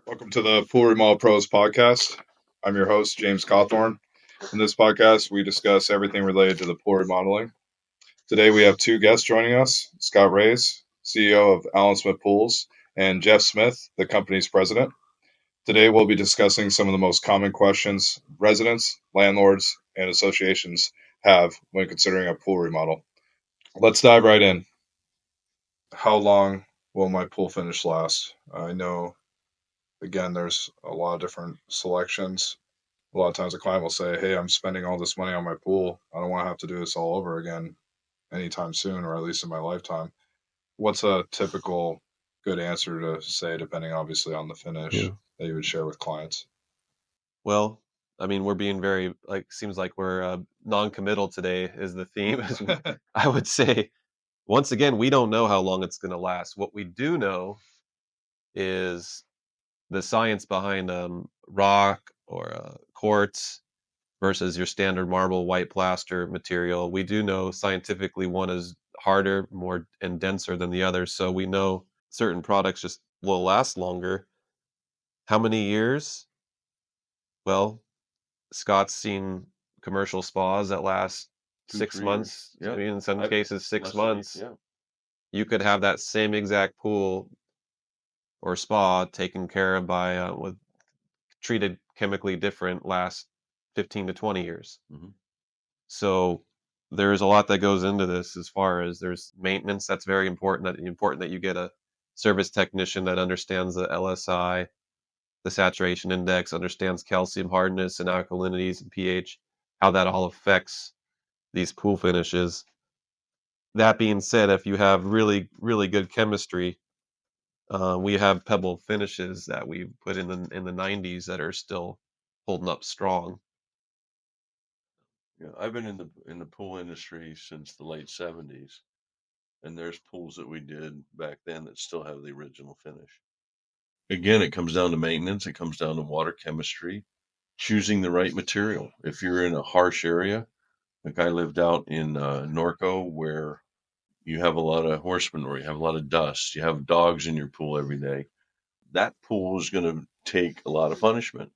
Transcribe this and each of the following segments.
Welcome to the Pool Remodel Pros podcast. I'm your host, James Cawthorn. In this podcast, we discuss everything related to the pool remodeling. Today, we have two guests joining us, Scott Reyes, CEO of Allen Smith Pools, and Jeff Smith, the company's president. Today, we'll be discussing some of the most common questions residents, landlords, and associations have when considering a pool remodel. Let's dive right in. How long will my pool finish last? I know, again, there's a lot of different selections. A lot of times a client will say, "Hey, I'm spending all this money on my pool. I don't want to have to do this all over again anytime soon, or at least in my lifetime." What's a typical good answer to say, depending obviously on the Yeah. finish that you would share with clients? Well, I mean, we're being very seems like we're non-committal today is the theme. I would say once again, we don't know how long it's going to last. What we do know is the science behind rock or quartz versus your standard marble white plaster material. We do know scientifically one is harder, more and denser than the other. So we know certain products just will last longer. How many years? Well, Scott's seen commercial spas that last 2, 6 3 years. months, I Yeah. mean, in some cases, 6 Less than 8, months. yeah. You could have that same exact pool or spa taken care of by, with treated chemically different last 15 to 20 years. Mhm. So, there's a lot that goes into this as far as there's maintenance that's very important that you get a service technician that understands the LSI, the saturation index, understands calcium hardness and alkalinities and pH, how that all affects these pool finishes. That being said, if you have really, really good chemistry, we have pebble finishes that we put in the 90s that are still holding up strong. Yeah, I've been in the pool industry since the late 70s, and there's pools that we did back then that still have the original finish. Again, it comes down to maintenance, it comes down to water chemistry, choosing the right material. If you're in a harsh area, like I lived out in Norco, where you have a lot of horse manure, you have a lot of dust, you have dogs in your pool every day, that pool is going to take a lot of punishment.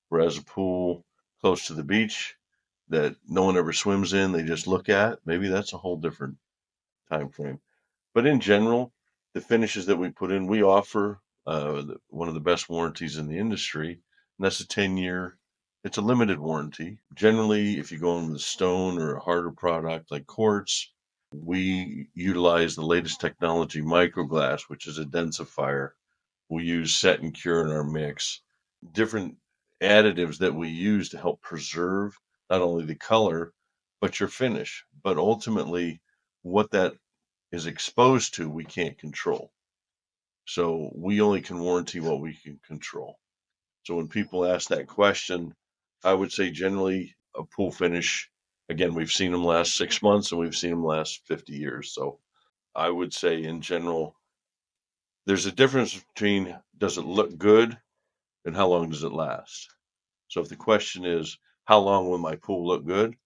Whereas a pool close to the beach that no one ever swims in, they just look at, maybe that's a whole different time frame. But in general, the finishes that we put in, we offer one of the best warranties in the industry, and that's a 10-year. It's a limited warranty. Generally, if you go in with stone or a harder product like quartz, we utilize the latest technology, microglass, which is a densifier. We use set and cure in our mix. Different additives that we use to help preserve not only the color, but your finish. But ultimately, what that is exposed to, we can't control. So we only can warranty what we can control. So when people ask that question, I would say generally a pool finish, again, we've seen them last 6 months and we've seen them last 50 years. So I would say in general, there's a difference between does it look good and how long does it last? So if the question is, how long will my pool look good?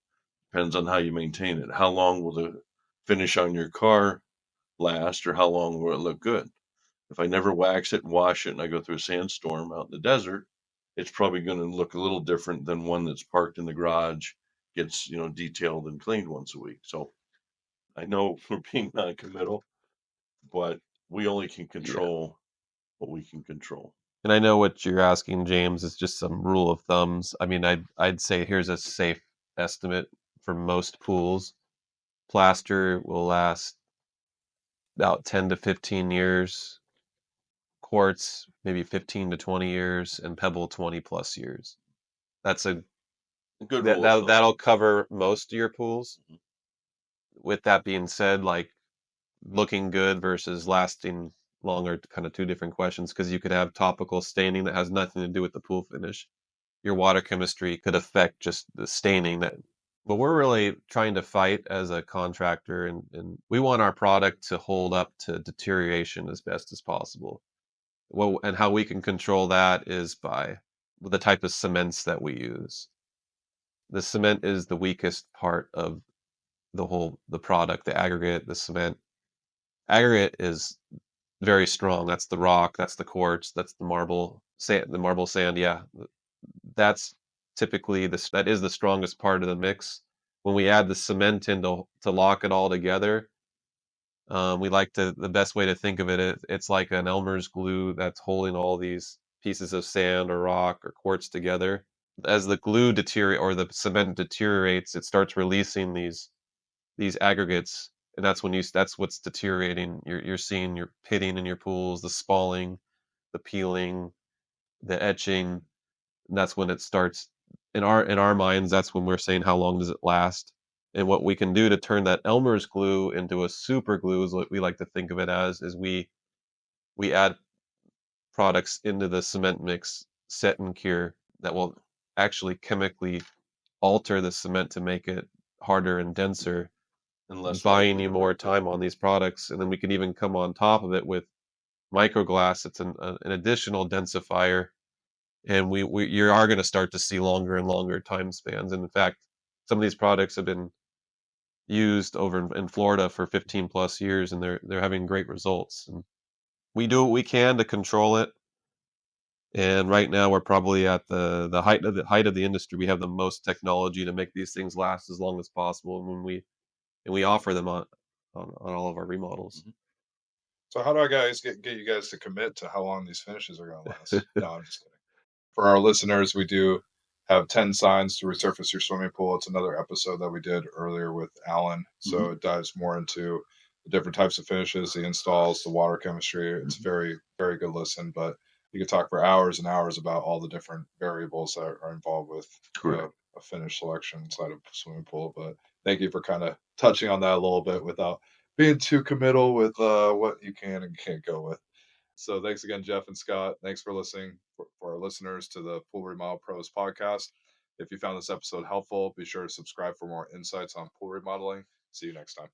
Depends on how you maintain it. How long will the finish on your car last, or how long will it look good? If I never wax it and wash it and I go through a sandstorm out in the desert, it's probably going to look a little different than one that's parked in the garage, gets, detailed and cleaned once a week. So I know we're being non-committal, but we only can Yeah. control what we can control. And I know what you're asking, James, is just some rule of thumbs. I mean, I'd say here's a safe estimate for most pools. Plaster will last about 10 to 15 years, quartz maybe 15 to 20 years, and pebble 20 plus years. That's a A good that, rule of that thumb. that'll cover most of your pools. Mhm. With that being said, like looking good versus lasting longer, kind of two different questions, because you could have topical staining that has nothing to do with the pool finish. Your water chemistry could affect just the staining that. But we're really trying to fight as a contractor, and we want our product to hold up to deterioration as best as possible. Well, and how we can control that is by the type of cements that we use. The cement is the weakest part of the product, the aggregate, the cement. Aggregate is very strong. That's the rock, that's the quartz, that's the marble sand. Yeah, that's typically that is the strongest part of the mix. When we add the cement in to lock it all together, we like to the best way to think of it's like an Elmer's glue that's holding all these pieces of sand or rock or quartz together. As the glue deteriorate or the cement deteriorates, it starts releasing these aggregates, and that's what's deteriorating. You're seeing your pitting in your pools, the spalling, the peeling, the etching, and that's when it starts. In our minds, that's when we're saying how long does it last, and what we can do to turn that Elmer's glue into a super glue is what we like to think of it as. Is we add products into the cement mix, set and cure, that will actually chemically alter the cement to make it harder and denser, And less buying likely you to more break time on these products, and then we can even come on top of it with microglass. It's an additional densifier, and we you are going to start to see longer and longer time spans. And in fact, some of these products have been used over in Florida for 15 plus years, and they're having great results. And we do what we can to control it. And right now, we're probably at the height of the industry. We have the most technology to make these things last as long as possible, and we offer them on all of our remodels. Mhm. So how do I get you guys to commit to how long these finishes are going to last? No, I'm just kidding. For our listeners, we do have 10 signs to resurface your swimming pool. It's another episode that we did earlier with Alan. So it dives more into the different types of finishes, the installs, the water chemistry. It's very, very good listen, but you could talk for hours and hours about all the different variables that are involved with Correct. a finish selection inside of a swimming pool. But thank you for kind of touching on that a little bit without being too committal with what you can and can't go with. So thanks again, Jeff and Scott. Thanks for listening for our listeners to the Pool Remodel Pros podcast. If you found this episode helpful, be sure to subscribe for more insights on pool remodeling. See you next time.